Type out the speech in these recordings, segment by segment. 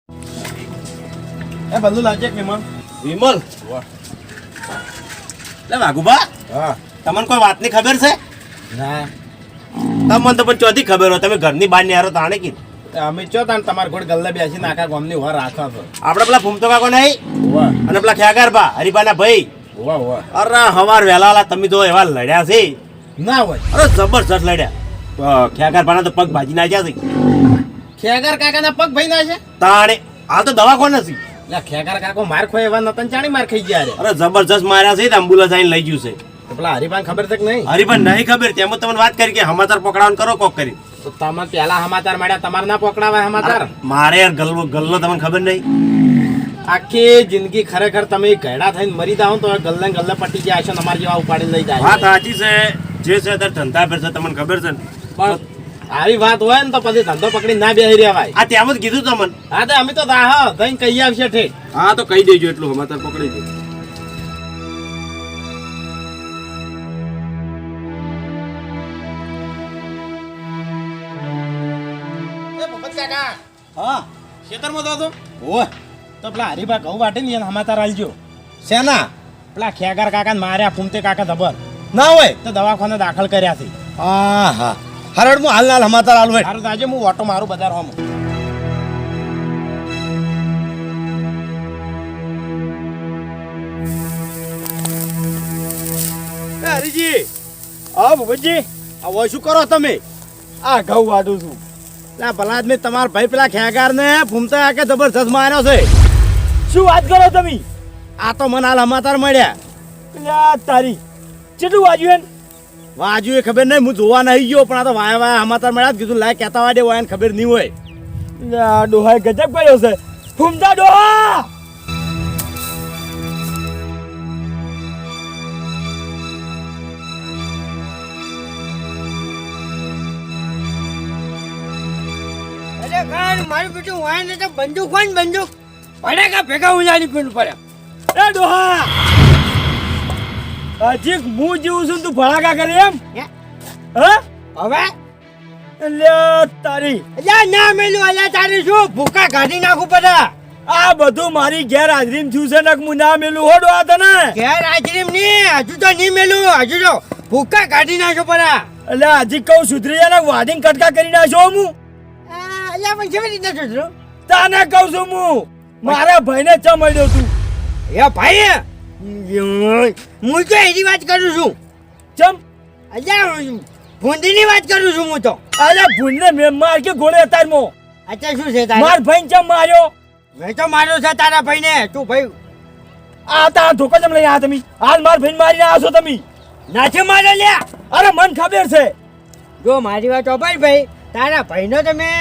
એ બધું લાગે વિમલ વિમલ લે વાઘુબા હા તમને કોઈ વાતની ખબર છે? ના તમને તો પણ ચોથી ખબર હોય, તમે ઘરની બહાર નહીં હારો તાણે કી અમે ચો તાન તમાર ઘોડ ગલ્લે બેસી નાખા ગામની ઉભા રાખો છો. આપણે પેલા ફૂમતો કાકો નહીં વાહ અને પેલા ખ્યાગારબા હરીબાના ભાઈ, વાહ વાહ અરે હવાર વહેલા તમે તો એવા લડ્યા છે, ના હોય અરે જબરજસ્ત લડ્યા. ખ્યાગારબાના તો પગ ભાજી નાખ્યા છે. ખેગાર કાકાના પગ ભાઈ ના છે તાણે હાલ તો દવાખાને નથી. લા ખેગાર કાકો માર ખોય એવા નતન ચાણી માર ખાઈ ગયા રે. અરે જબરજસ્ત માર્યા છે, એમ્બ્યુલન્સ આવીને લઈ ગયું છે. તો પેલા હરીભાન ખબર છે કે નહીં? હરીબા નહીં ખબર, તેમાં તમને વાત કરી કે સમાચાર પકડાવાનું કરો કોક કરી. તો તમે પેલા સમાચાર મળ્યા, તમારે ના પકડાવા સમાચાર? મારે યાર ગલ્લો તમને ખબર નહીં. આખી જિંદગી ખરેખર તમે ઘેડા થઈને મરી જાઓ તો ગલ્લે ગલ્લે પટી ગયા હશે, અમારે જેવા ઉપાડી લઈ જાય. વાત સાચી છે, જે છે તે ધંધા પર છે, તમને ખબર છે ને. પણ આવી વાત હોય ને તો પછી ધંધો પકડી ના બેહી રહેવાય. આ ત્યાં જ કીધું તમને. હા તો અમે તો દાહ થઈને કહી આવશે ઠેક. હા તો કહી દેજો, એટલું સમાચાર પકડી દો. હા ખેતરમાં તો હતો ઓય તો પેલા હરીભા ઘઉં વાટે ને એને સમાચાર આલજો. શેના? પેલા ખેગાર કાકા માર્યા, ફૂમતે કાકા ધબર ના હોય તો દવાખાને દાખલ કર્યા છે. હા હા હરડ હું હાલ સમાચાર આલું. સારું તો આજે હું ઓટો મારું બજાર હોમ. હરીજી હા ભૂપતજી આ શું કરો તમે? આ ઘઉં વાટું છું. ના ભલા આદમી તમારા ભાઈ પેલા ખેગાર ને ફૂમતા કાકે જબરજસ્ત માર્યો છે. શું વાત કરો તમે? આ તો મને હાલ સમાચાર મળ્યા. તારી કેટલું વાજ્યું? વાજુ એ ખબર નહીં, હું જોવા નહીં ગયો, પણ આ તો વાયા વાયા સમાચાર મળ્યા. કીધું લાય કહેતા વાડે હોય એને ખબર નહીં હોય. ડોહાએ ગજબ કર્યો છે. ફૂમતા ડોહા મારું બેટું વાય ને તો બંદૂક હોય ને બંદૂક પડે કા ભેગા ઉજાડી પીને પડ્યા. એ ડોહા હજી હું જીવું છું તું ભડાકા કરે એમ? હા હવે એટલે તારી અલ્યા ના મેલું અલ્યા તારી શું ભૂકા કાઢી નાખું બધા. આ બધું મારી ગેરહાજરીમાં થયું છે ને હું ના મેલું હોડો આ તને. ઘેર હાજરીમ ની હજુ તો નહીં મેલું, હજુ તો ભૂકા કાઢી નાખો બધા. એટલે હજી કહું સુધરી જાય ને વાડીને કટકા કરી નાખો હું. અલ્યા પણ કેવી રીતે સુધરું? તાને કહું છું હું મારા ભાઈને ચ મળ્યો તું. એ ભાઈ હું તો એની વાત કરું છું. ચમ અલ્યા ભૂંડીની વાત કરું છું હું તો. અરે ભૂંડને મેં માર કે ઘોડે અતારમાં અચ્છા શું છે તારે? માર ભાઈ ચમ માર્યો? મેં તો માર્યો છે તારા ભાઈને. તું ભાઈ આ તારા ધોકો ચમ લઈ આ તમે હાલ માર ભાઈને મારીને આવો તમે? નથી માર્યો લ્યા. અરે મને ખબર છે. જો મારી વાત ભાઈ ભાઈ તારા ભાઈનો તો મેં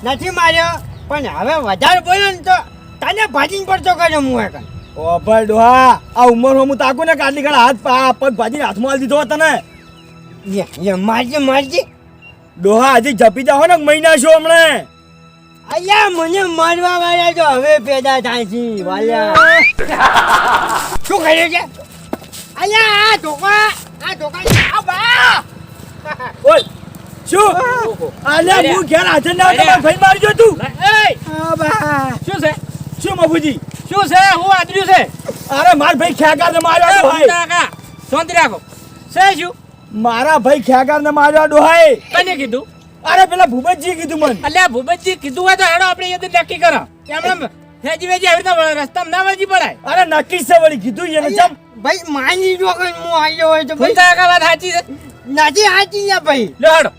નથી માર્યો, પણ હવે વધારે બોલ્યો ને તો તને ભાજીને પડતો કર્યો હું એક. ઓ ભાઈ ડોહા આ ઉંમર હું તાકું ને કાટલી કાઢ હાથ પગ ભાજીને હાથમાં આલી દીધો તને. મારજે મારજે ડોહા હજી જપી જાઓ ને મહિના છો હમણે. અલ્યા મને મારવા વાળા તો હવે પેદા થાય છે વાલ્યા. શું કર્યું છે? અલ્યા આ ધોકા આ બા ઓય શું અલ્યા હું ઘેર હાજર ના હોય ભાઈ મારજો તું. આ બા શું છે? શું મફુજી શું છે? હું આદર્યું છે. અરે માર ભાઈ ખ્યાગાર ને માર્યો ડોહાઈ. કાકા શાંતિ રાખો. છે શું? મારા ભાઈ ખ્યાગાર ને માર્યો ડોહાઈ. કને કીધું? અરે પેલા ભૂપતજી કીધું મને. અલ્યા ભૂપતજી કીધું હોય તો હેડો આપણે એ નક્કી કરો. એમણે હેજી વેજી આવી રીતે રસ્તામાં ના વળજી પડાય. અરે નક્કી છે વળી કીધું એને ચમ. ભાઈ માની જો કે હું આવ્યો હોય તો ભાઈ કાકા વાત સાચી છે. નથી સાચી ને ભાઈ. લે હેડો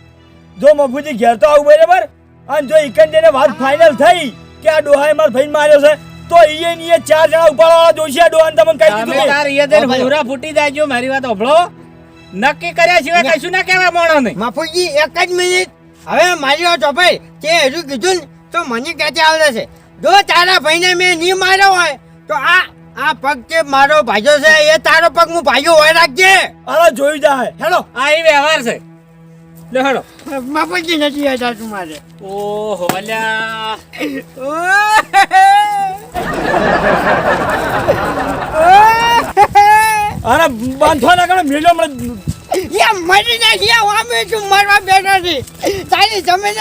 જો મફુજી ઘેર તો આવું બરાબર. અને જો ઇકંદે વાત ફાઇનલ થઈ કે આ ડોહાએ માર ભાઈ માર્યો છે તો ઈએ ની 4 જણા ઉપાડવાળા દોશિયા ડોહાને તમને કહી દીધું. તમે તાર ઈએ દે પૂરા ફૂટી જાજો. મારી વાત સાંભળો. નક્કી કર્યા સિવાય કશું ના કહેવા મોણો નહીં. માફુજી એક જ મિનિટ. હવે મારી વાત ભાઈ તે હજુ કીધું ને તો મને કહેતે આવડે છે. જો તારા ભાઈને મેં નહીં માર્યો હોય તો આ પગ જે મારો ભાઈઓ છે એ તારો પગ હું ભાઈઓ હોય રાખજે. અરે જોઈ જાય હેડો. આ એ વ્યવહાર છે. લે હેડો. માફુજી નથી આવતા તું મારે. ઓહો અલ્યા અરે બાંધવા ના કરે મેલો મને મરી જાય અમે શું મરવા બેઠા છે. તારી જમીન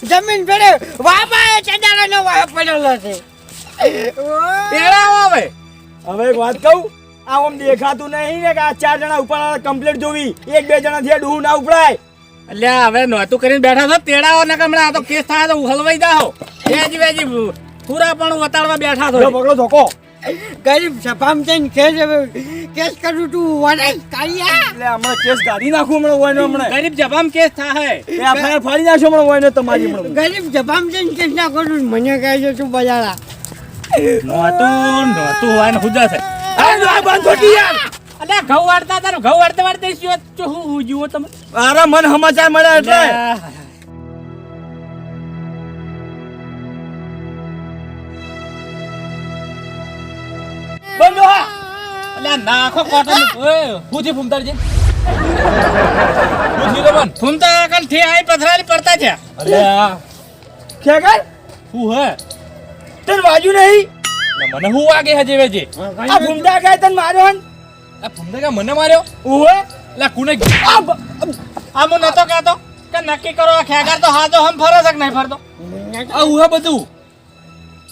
જમીન પેડે વાપા ચડારા નો વાહ પડેલો છે તેડાવો હવે. હવે એક વાત કહું, આ આમ દેખાતું નહીં ને કે આ 4 જણા ઉપર કમ્પ્લીટ જોવી, 1-2 જણા થી ડૂહ ના ઉપડાય. અલ્યા હવે નહોતું કરીને બેઠા છો તેડાવો ને હમણાં આ તો કેસ થાય તો હલવાઈ જાઓ. વેજી પૂરા પણ વતાડવા બેઠા જો છો. પકડો ધોકો. ગરીબ સભામ થઈને કેસ કરું તું વડાઈ કાઢ્યા એટલે હમણાં કેસ ગાડી નાખું હમણાં હોય ને હમણાં. ગરીબ જબામ કેસ થાય. એ FIR ફાડી નાખશો હમણાં હોય ને તમારી હમણાં. ગરીબ સભામ થઈને કેસ ના કરું મને કહે છે તું બજારા નહોતું હોય ને હુજા છે. આ જો આ બંધ થોડી યાર. અલ્યા ઘઉં વાળતા હતા ને ઘઉં વાળતે શું જુઓ તમે. આરા મન સમાચાર મળ્યા એટલે બંધો હા. અલ્યા નાખો કોટન. ઓય હુથી ફૂમતારજી. હુથી તો બન. ફૂમતા કાલ થી આઈ પથરાલી પડતા છે. અલ્યા ખેગર હું હે તને વાજુ નહીં. મને હું વાગે હજે વેજે. આ ભૂમતા ગાય તને માર્યો ને. આ ફૂમતા કા મને માર્યો. ઓહે લા કુને આ મો નતો કહેતો કે નક્કી કરો આ ખેગાર તો હાજો હમ ફરે છે કે નહીં ફરતો. આ ઉહે બધું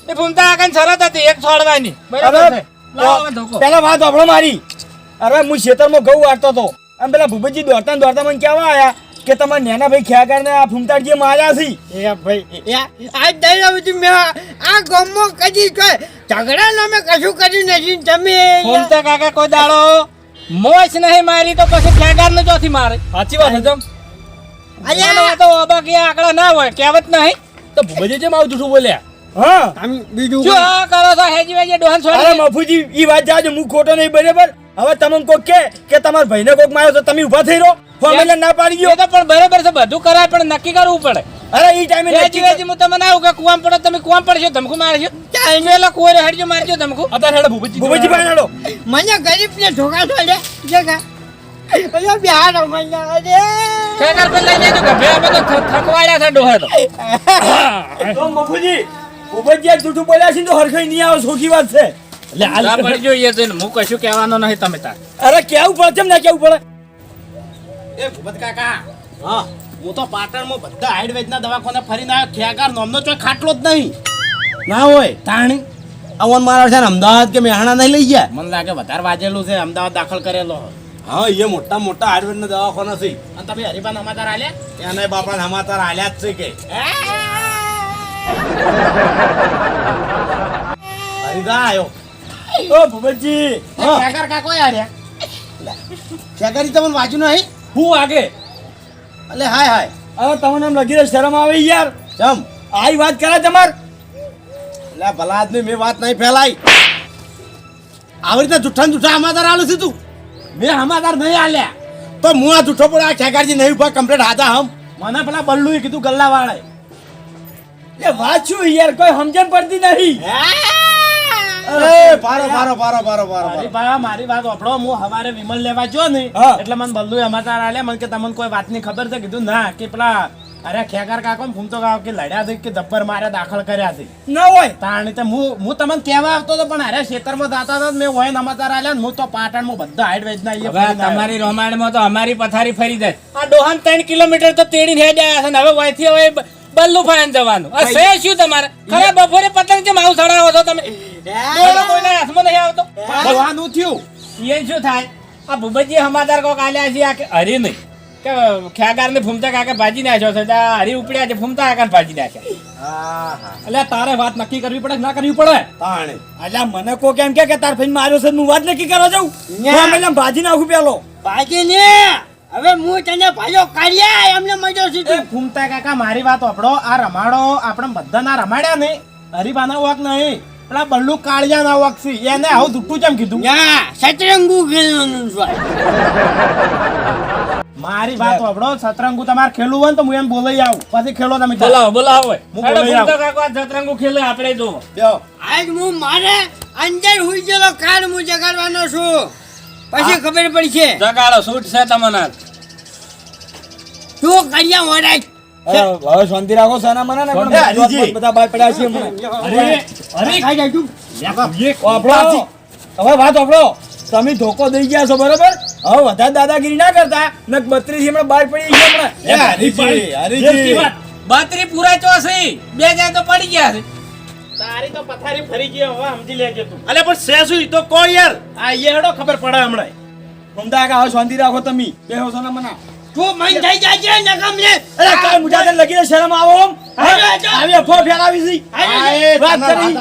એ ફૂમતા કાન શરત હતી એક છોડવાની બરાબર છે. લાવો હવે ધોકો. પેલા વાત આપણો મારી. અરે હું ખેતરમાં ઘઉં વાળતો હતો આમ પેલા ભૂપતજી દોડતા ને દોડતા મને કહેવા આયા કે તમારા નાના ભાઈ ખેગાર ને આ ફૂમતાજી માર્યા છે. એ ભાઈ આજ દઈ રહ્યો છું મેં આ ગામમાં કદી કોઈ ઝઘડા ના મેં કશું કર્યું નથી તમે ફૂમતા કાકા કોઈ દાડો મોજ નહીં મારી તો પછી ખેગાર ને ચોથી મારે. સાચી વાત છે. અલ્યા તો બાકી આંકડા ના હોય કહેવત નહીં તો ભૂપતજી જેમ આવું જૂઠું બોલ્યા. હા તમે બીજું શું આ કરો છો હેજી વેજી ડોહન અરે છોડી. મફુજી ઈ વાત જાજો હું ખોટો નહીં બરાબર. હવે તમને કોક કે તમારા ભાઈને કોક માર્યો તો તમે ઊભા થઈ રહો. ફોર્મ્યુલા ના પાડી એ ગયો. તો પણ બરાબર છે બધું કરાય પણ નક્કી કરવું પડે. અરે ઈ ટાઈમે વેજી વેજી હું તમને આવું કે કુવામ પડો તમે કુવામ પડશો ધમકુ મારશો. પેલો કુવારે હેડજો મારજો ધમકુ. અત્યારે હેડો ભૂપતજી ભાઈ નાડો. મને ગરીબ ને ધોકા છોડે જગા અલ્યા બિહાર મને અરે ખેગાર પર લઈ જજો કે ભે બધો થકવાડ્યા છે ડોહે તો. તો મફુજી ભૂપતજી આ જૂઠું બોલ્યા છે ને તો હરખાઈ નહીં આવે સોખી વાત છે. આ પડી જોઈએ તો હું કશું કહેવાનો નહીં તમે તાર. અરે કેવું પડે કેમ ના કેવું પડે. એ ભૂપત કાકા હા હું તો પાટણમાં બધા આયુર્વેદના દવાખાને ફરીને આવ્યો. ખેગાર નામનો ચોય ખાટલો જ નહીં. ના હોય તાણી આવન મારા છે ને અમદાવાદ કે મહેણા નહીં લઈ ગયા. મને લાગે વધારે વાજેલું છે અમદાવાદ દાખલ કરેલો. હા એ મોટા મોટા આયુર્વેદના દવાખાના છે. અને તમે હરિભાન સમાચાર આલ્યા એને બાપા સમાચાર આલ્યા જ છે કે હરિદા આવ્યો. ઓ ભૂપતજી ખેગાર કાકો આર્યા ખેગારી તમને વાંચુ નહીં. હું આગે અલે હાય હાય હવે તમને એમ લગી શરમ આવે યાર. ચમ આઈ વાત કરે તમાર. એટલે ભલા આદમી મેં વાત નહીં ફેલાઈ. આવી રીતે જૂઠા ને જૂઠા સમાચાર આલું છું તું. મેં સમાચાર નહીં આલ્યા તો હું આ જૂઠો પડ્યા ખેગારજી નહીં ઉભા કમ્પ્લીટ હાથા હમ. મને પેલા બલ્લુએ કીધું ગલ્લા વાળાએ. એ વાત શું યાર કોઈ સમજણ પડતી નહીં. અરે પારો પારો પારો પારો પારો મારી ભાઈ મારી વાત ઓફળો હું હવારે વિમલ લેવા જો ને હા. એટલે મને બલ્લુ સમાચાર આલ્યા મને કે તમને કોઈ વાતની ખબર છે કીધું ના કે પેલા અરે ખેગાર કાકો ને ફૂમતો કાકો કે લડ્યા છે કે જબ્બર મારે દાખલ કર્યા છે ના હોય તાણી તે હું તમને કહેવા આવતો હતો પણ અરે ખેતરમાં જાતા હતા મેં હોય સમાચાર આલ્યા ને હું તો પાટણમાં બધા હાઈડવેજના હવે તમારી રોમાણમાં તો અમારી પથારી ફરી જાય. આ ડોહાન 3 કિલોમીટર તો તેડીને હેડ આવ્યા છે ને હવે વયથી હવે બલ્લુ ફાઈન જવાનું. આ સે શું તમારે ખરા બપોરે પતંગ કેમ આવું સડાવો છો તમે. ડોલો કોઈના હાથમાં નહીં આવતો. ભગવાનું થયું એ શું થાય આ ભૂપતજી સમાચાર કોક આલ્યા છે આ કે હરી નહીં કે ખેગાર ને ફૂમતા કાકા ભાજી નાખ્યો છે આ હરી ઉપડ્યા છે ફૂમતા કાકા ભાજી નાખ્યા. એટલે તારે વાત નક્કી કરવી પડે કે ના કરવી પડે તાણે અલ્યા મને કો કેમ કે તાર ભાઈ માર્યો છે હું વાત નક્કી કરવા જાઉં. ફોર્મ્યુલા ભાજી નાખું પેલો. બાકી ને હવે હું તને ભાઈઓ કાઢ્યા એમને મજો એ સીધી ફૂમતા કાકા મારી વાત ઓફળો આ રમાડો આપણે બધા ના રમાડ્યા ને હરીબાના વક નહીં પેલા બલ્લુ કાળિયા ના વક છે એને આવું જુઠ્ઠું કેમ કીધું ના સતરંગુ ખેલવાનું છે મારી વાત ઓફળો સતરંગુ તમારે ખેલવું હોય ને તો હું એમ બોલાઈ આવું પછી ખેલો તમે બોલાવો બોલાવો હું હેડો બોલાઈ ફૂમતા કાકો આ જતરંગુ ખેલે આપણે જો. લ્યો આજ હું મારે અંદર હુઈ ગયેલો કાળ હું જગાડવાનો છું પછી ખબર પડશે જગાડો સૂટ છે તમને. તું કર્યા વડાય હવે શાંતિ રાખો સાના મને ને શાંતિ, હરીજી. બધા બહાર પડ્યા છીએ હમણાં. અરે ખાઈ જાય તું વાપરો. હવે વાત વાપરો. તમે ધોકો દઈ ગયા છો બરોબર. હવે વધારે દાદાગીરી ના કરતા નક 32 હમણાં બહાર પડી ગઈ હમણાં. હરીજી જેટલી વાત. 32 પૂરા ચોસી બે જાય તો પડી ગયા છે. તારી તો પથારી ફરી ગઈ હવે સમજી લેજે તું. અલે પણ છે શું ઈ તો કો યાર. આ એ હેડો ખબર પડે હમણાં. ભૂમતા કાકા હવે શાંતિ રાખો તમે. બેહો છો ને મને. તું મન થઈ જાય છે નકમ લે અરે કાંઈ મુઠાને લગીને શરમ આવો આમ? આવી અફવા ફેલાવી છે. વાત કરી.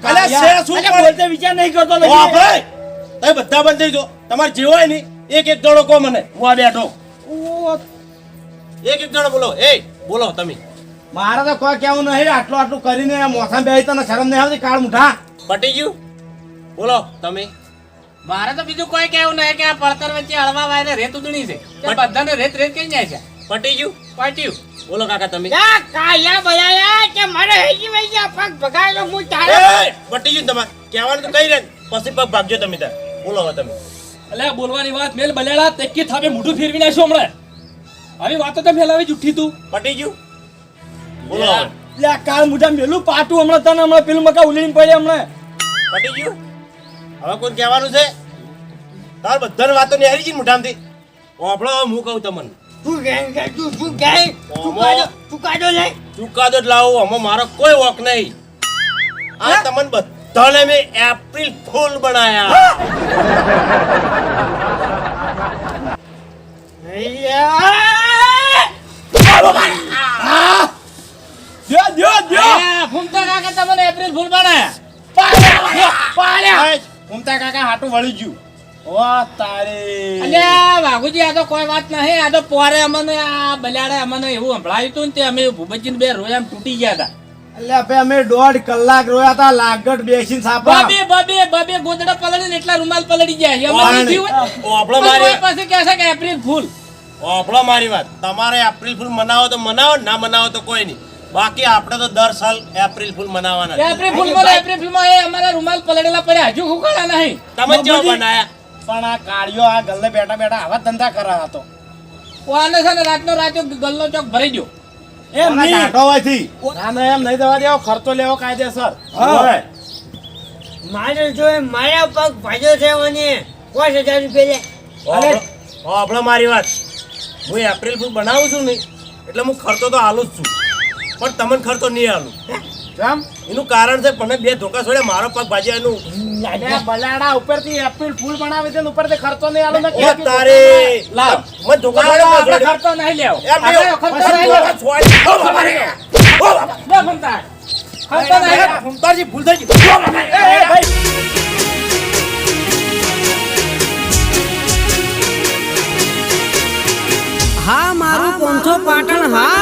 અલે છે શું અરે પણ બોલતે વિચાર નહીં કરતો ઓ લગી. ભાઈ તમે બધા બંધ થઈ જો. તમારે જે હોય ને એક એક જણો કહો મને. હું આ બેઠો. એક એક જણો બોલો. એ બોલો તમે. મારે તો કોઈ કેવું નહીં આટલું કરીને મોથા બેહી તને શરમ નહીં આવતી કાળ મુઠા પટી ગયું બોલો તમે. મારે તો બીજું કોઈ કેવું નહીં કે આ પડતર વચ્ચે હળવા વાયરે રેત ઉદણી છે તે બધાને રેત રેત કઈ જાય છે પટી ગયું પાટ્યું બોલો કાકા તમે. યા કાયા બલાયા કે મારે હેજી વઈ ગયા પગ ભગાડો હું તારે એ પટી ગયું તમારે કહેવાનું તો કઈ રે પછી પગ ભાગજો તમે તાર. બોલો હવે તમે. અલ્યા બોલવાની વાત મેલ બલેડા તેકી થાપે મોઢું ફેરવી નાખ્યો હમણાં. આવી વાતો તો ફેલાવી જુઠ્ઠી તું. પટી ગયું બોલો હવે. લ્યા કાળ મુઠા મેલું પાટું હમણાં તને હમણાં પેલું મકા ઉલીને પડે હમણાં. પટી ગયું હવે કોઈ કહેવાનું છે તાર બધાને વાતો ને હારી છે મોઢામાંથી. ઓપડો હું કહું તમને તું કે તું શું કહે તું કાઢો લે ચુકાદો જ લાવો આમાં મારો કોઈ વોક નહીં. આ તમને બધાને મેં એપ્રિલ ફૂલ બનાયા. ફૂમતા કાકા તમને એપ્રિલ ફૂલ બનાયા ઘૂમતા કાકા હાટું વળી ગયું. ઓ તારે અલ્યા વાઘુજી આ તો કોઈ વાત નહીં આ તો પોરે અમને આ બલાડે અમને એવું સંભળાયું હતું ને તે અમે ભૂપતજીને બે રોયા આમ તૂટી ગયા હતા એટલે ભાઈ અમે 1.5 કલાક રોયા હતા લાગટ બેસીને સાપા બબે ગોદડા પલળીને એટલા રૂમાલ પલળી ગયા છે અમારે નથી હોય. ઓપડો કોઈ મારી પાસે કહે છે કે એપ્રિલ ફૂલ ઓપડો મારી વાત. તમારે એપ્રિલ ફૂલ મનાવો તો મનાવો ના મનાવો તો કોઈ નહીં. બાકી આપણે તો દર સાલ એપ્રિલ ફૂલ મનાવવાના છે. એપ્રિલ ફૂલમાં એ અમારા રૂમાલ પલળેલા પડ્યા હજુ હુકાડા નહીં તમે કેવા બનાયા પણ આ કાળિયો આ ગલ્લે બેઠા બેઠા આવા ધંધા કરા હતો. આને છે ને રાતનો રાત્યો ગલ્લો ચોક ભરી ગયો એમ નહીં. ઢાઢોવાથી ના ના એમ નહીં દવા દેવો ખર્ચો લેવો કાયદેસર. હવે મારે જો મારા પગ ભાજો છે મને 5000 રૂપિયા લે ઓપડો મારી વાત. હું એપ્રિલ ફૂલ બનાવું છું ને એટલે હું ખર્ચો તો હાલું જ છું પણ તમને ખર્ચો નહીં હાલું. કેમ એનું કારણ છે પણ બે ધોકા છોડ્યા મારો પગ ભાજ્યા એનું. અલ્યા બલાડા ઉપરથી એપ્રિલ ફૂલ બનાવે છે ને ઉપરથી ખર્ચો નહીં આલો ને ઓ તારે લાવ. મને ધોકા આપણે છોડ્યા. ખર્ચો નહીં લેવો એમ આપણે નહીં. ખર્ચો પછી નહીં લેવો. ધોકા છોડ્યા. ઓ બાબા રે. ઓ બાબા. બે ફૂમતા. ખર્ચો નહીં લેવો. ફૂમતાજી ભૂલ થઈ ગઈ. ઓ બાબા રે. એ ભાઈ હા મારું 500 પાટણ હા